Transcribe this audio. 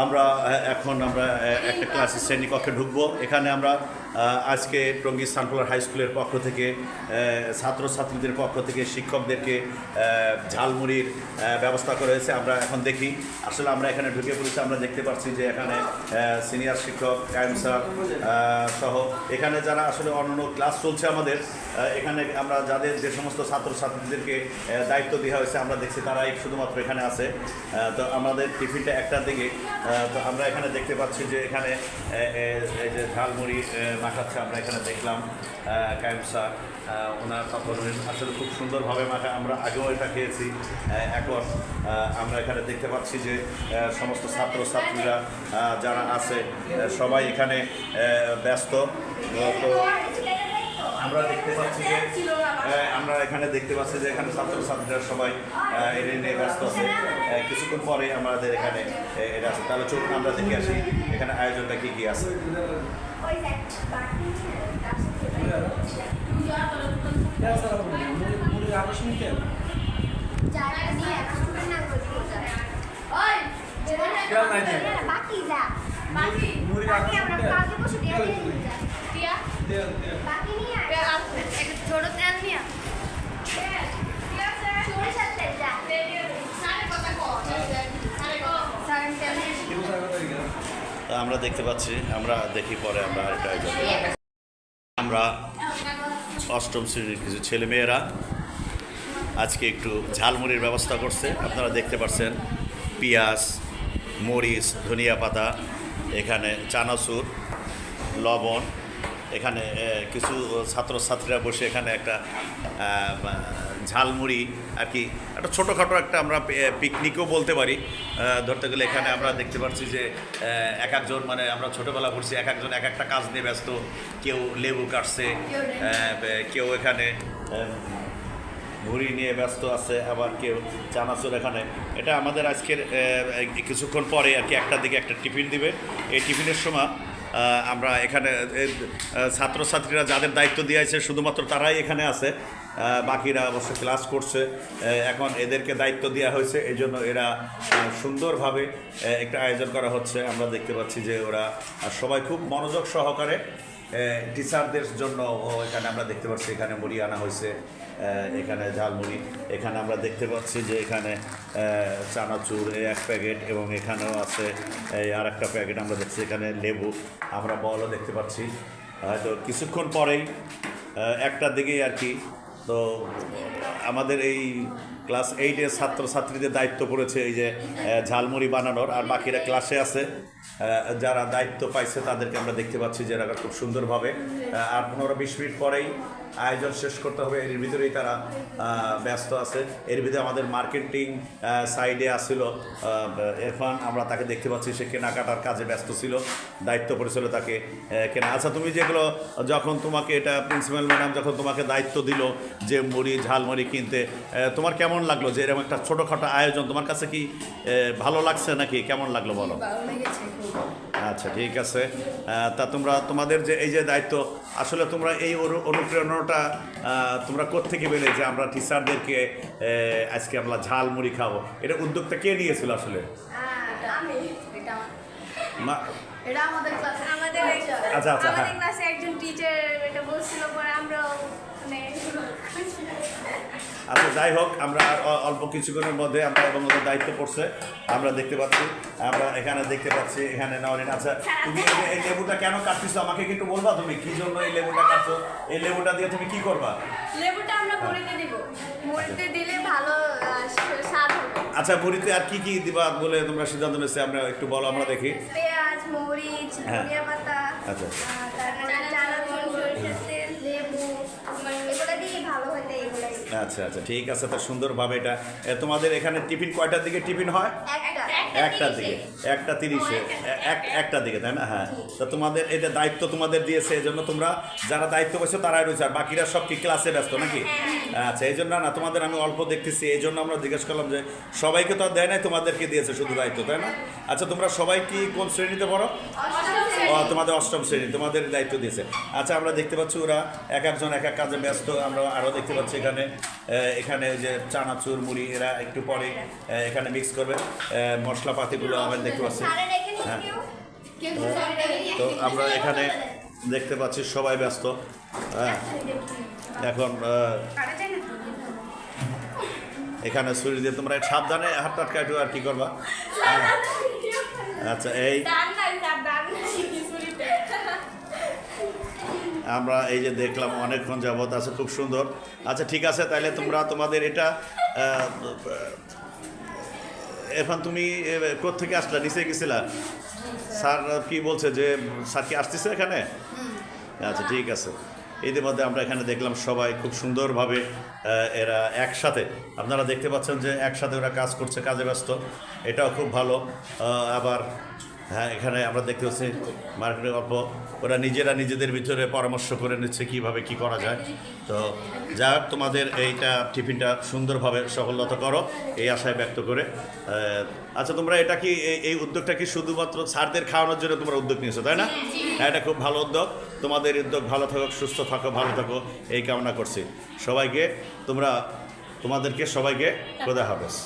আমরা এখন একটা ক্লাসের শ্রেণীকক্ষে ঢুকবো। এখানে আমরা আজকে টঙ্গী সানফ্লাওয়ার হাই স্কুলের পক্ষ থেকে ছাত্রছাত্রীদের পক্ষ থেকে শিক্ষকদেরকে ঝালমুড়ির ব্যবস্থা করা হয়েছে। আমরা এখন দেখি, আসলে আমরা এখানে ঢুকে পড়েছি। আমরা দেখতে পাচ্ছি যে এখানে সিনিয়র শিক্ষক কায়েম স্যার সহ এখানে যারা আসলে অন্যান্য ক্লাস চলছে আমাদের, এখানে আমরা যাদের যে সমস্ত ছাত্রছাত্রীদেরকে দায়িত্ব দেওয়া হয়েছে আমরা দেখছি তারাই শুধুমাত্র এখানে আছে। তো আমাদের টিফিনটা একটার দিকে, তো আমরা এখানে দেখতে পাচ্ছি যে এখানে এই যে ঝালমুড়ি মাখাচ্ছে আমরা এখানে দেখলাম। কায়েম স্যার ওনার তখন আসলে খুব সুন্দরভাবে মাখা, আমরা আগেও এটা খেয়েছি। এখন আমরা এখানে দেখতে পাচ্ছি যে সমস্ত ছাত্রছাত্রীরা যারা আছে সবাই এখানে ব্যস্ত। তো আমরা এখানে দেখতে পাচ্ছি যে এখানে ছাত্রছাত্রীরা সবাই এটা নিয়ে ব্যস্ত আছে। কিছুক্ষণ পরে আমাদের এখানে এটা আছে। তাহলে চলুন আমরা দেখে আসি এখানে আয়োজনটা কি কি আছে। আমরা দেখতে পাচ্ছি, আমরা দেখি পরে আমরা আরেকটা আয়োজন। আমরা অষ্টম শ্রেণীর কিছু ছেলেমেয়েরা আজকে একটু ঝালমুড়ির ব্যবস্থা করছে। আপনারা দেখতে পাচ্ছেন পেঁয়াজ, মরিচ, ধনিয়া পাতা, এখানে চানাচুর, লবণ। এখানে কিছু ছাত্রছাত্রীরা বসে এখানে একটা ঝালমুড়ি আর কি একটা ছোটোখাটো একটা আমরা পিকনিকও বলতে পারি ধরতে গেলে। এখানে আমরা দেখতে পাচ্ছি যে এক একজন, মানে আমরা ছোটোবেলা পড়ছি, এক একজন এক একটা কাজ নিয়ে ব্যস্ত। কেউ লেবু কাটছে, কেউ এখানে মুড়ি নিয়ে ব্যস্ত আছে, আবার কেউ চানাচুর। এখানে এটা আমাদের আজকের কিছুক্ষণ পরে আর কি একটার দিকে একটা টিফিন দিবে। এই টিফিনের সময় আমরা এখানে ছাত্রছাত্রীরা যাদের দায়িত্ব দিয়েছে শুধুমাত্র তারাই এখানে আছে, বাকিরা অবশ্য ক্লাস করছে। এখন এদেরকে দায়িত্ব দেওয়া হয়েছে, এই জন্য এরা সুন্দরভাবে একটা আয়োজন করা হচ্ছে। আমরা দেখতে পাচ্ছি যে ওরা সবাই খুব মনোযোগ সহকারে টিচারদের জন্য এখানে আমরা দেখতে পাচ্ছি এখানে মুড়ি আনা হয়েছে, এখানে ঝালমুড়ি। এখানে আমরা দেখতে পাচ্ছি যে এখানে চানাচুর এক প্যাকেট, এবং এখানেও আছে আর একটা প্যাকেট। আমরা দেখছি এখানে লেবু, আমরা বলও দেখতে পাচ্ছি। হয়তো কিছুক্ষণ পরেই একটার দিকেই আর কি। তো আমাদের এই ক্লাস 8-এর ছাত্রছাত্রীদের দায়িত্ব পড়েছে এই যে ঝালমুড়ি বানানোর, আর বাকিরা ক্লাসে আছে। যারা দায়িত্ব পাইছে তাদেরকে আমরা দেখতে পাচ্ছি যে এরা খুব সুন্দরভাবে আর 15-20 মিনিট পরেই আয়োজন শেষ করতে হবে। এর ভিতরেই তারা ব্যস্ত আছে। এর ভিতরে আমাদের মার্কেটিং সাইডে আসছিল ইরফান, আমরা তাকে দেখতে পাচ্ছি সে কেনাকাটার কাজে ব্যস্ত ছিল, দায়িত্ব পড়েছিল তাকে কেনা। আচ্ছা, তুমি যেগুলো যখন তোমাকে এটা প্রিন্সিপাল ম্যাডাম যখন তোমাকে দায়িত্ব দিল যে মুড়ি ঝালমুড়ি কিনতে, তোমার কেমন লাগলো যে এরকম একটা ছোটোখাটো আয়োজন? তোমার কাছে কি ভালো লাগছে নাকি কেমন লাগলো বলো? আচ্ছা, ঠিক আছে। তা তোমাদের যে এই যে দায়িত্ব, আসলে তোমরা এই অনুপ্রেরণাটা তোমরা কোত্থেকে পেলে যে আমরা টিচারদেরকে আজকে আমরা ঝালমুড়ি খাবো? এটা উদ্যোগটা কে নিয়েছিল আসলে? আচ্ছা আচ্ছা, আমাদের ক্লাসে একজন টিচার এটা বলছিল, পরে আমরা আচ্ছা, যাই হোক, আমরা অল্প কিছুক্ষণের মধ্যে আমরা এবং ওদের দায়িত্ব পড়ছে আমরা দেখতে পাচ্ছি। আমরা এখানে দেখতে পাচ্ছি এখানে নওরিন। আচ্ছা, তুমি এই লেবুটা কেন কাটছিস আমাকে কি একটু বলবা? তুমি কি জন্য এই লেবুটা কাটছো? এই লেবুটা দিয়ে তুমি কি করবা? লেবুটা আমরা মুড়িতে দিব, মুড়িতে দিলে ভালো স্বাদ হবে। আচ্ছা, মুড়িতে আর কি কি দিবা বলে তোমরা সিদ্ধান্ত নিয়েছে? আমরা একটু বলো, আমরা দেখি। পেঁয়াজ, মরিচ, ধনিয়া পাতা, আচ্ছা, তারপরে চানাচুর, সরিষার তেল, লেবু, এগুলো দিয়ে ভালো হতে এগুলাই। আচ্ছা আচ্ছা, ঠিক আছে। তো সুন্দরভাবে এটা তোমাদের এখানে টিফিন কয়টার দিকে টিফিন হয়? একটার দিকে, 1:30-এ, একটার দিকে, তাই না? হ্যাঁ। তো তোমাদের এটা দায়িত্ব তোমাদের দিয়েছে, এই জন্য তোমরা যারা দায়িত্ব পেয়েছো তারাই রয়েছে, আর বাকিরা সব কি ক্লাসে ব্যস্ত নাকি? আচ্ছা, এই জন্য না, তোমাদের আমি অল্প দেখতেছি, এই জন্য আমরা জিজ্ঞেস করলাম যে সবাইকে তো আর দেয় নাই, তোমাদেরকে দিয়েছে শুধু দায়িত্ব, তাই না? আচ্ছা, তোমরা সবাই কি কোন শ্রেণীতে পড়ো? তোমাদের অষ্টম শ্রেণী, তোমাদের দায়িত্ব দিয়েছে। আচ্ছা, আমরা দেখতে পাচ্ছি ওরা এক একজন এক এক কাজে ব্যস্ত। আমরা আরও দেখতে পাচ্ছি এখানে যে চানাচুর মুড়ি এরা একটু পরে এখানে মিক্স করবে মশলা। মশলাপাতিগুলো আমরা দেখতে পাচ্ছি। স্যারের এখানে হ্যাঁ। কেউ তো আমরা এখানে দেখতে পাচ্ছি সবাই ব্যস্ত। হ্যাঁ, এখন এখানে ছুরি দিয়ে তোমরা সাবধানে হাত টাটকা একটু আর কি করবা। হ্যাঁ। আচ্ছা, এই আমরা এই যে দেখলাম অনেকক্ষণ যাবত আছে, খুব সুন্দর। আচ্ছা ঠিক আছে, তাহলে তোমরা তোমাদের এটা এখন তুমি কোত্থেকে আসলা, নিচে গেছিলা? স্যার কি বলছে যে স্যার কি আসতেছে এখানে? আচ্ছা ঠিক আছে। ইতিমধ্যে আমরা এখানে দেখলাম সবাই খুব সুন্দরভাবে এরা একসাথে, আপনারা দেখতে পাচ্ছেন যে একসাথে ওরা কাজ করছে, কাজে ব্যস্ত, এটাও খুব ভালো। আবার হ্যাঁ, এখানে আমরা দেখতে পাচ্ছি মার্কেটে গল্প ওরা নিজেরা নিজেদের ভিতরে পরামর্শ করে নিচ্ছে কীভাবে কি করা যায়। তো যা হোক, তোমাদের এইটা টিফিনটা সুন্দরভাবে সফলতা করো এই আশায় ব্যক্ত করে। আচ্ছা, তোমরা এটা কি এই উদ্যোগটা কি শুধুমাত্র স্যারদের খাওয়ানোর জন্য তোমরা উদ্যোগ নিয়েছো, তাই না? হ্যাঁ, এটা খুব ভালো উদ্যোগ। তোমাদের উদ্যোগ ভালো থাকো, সুস্থ থাকো, ভালো থাকো এই কামনা করছি। সবাইকে তোমাদেরকে সবাইকে খোদা হাফেজ।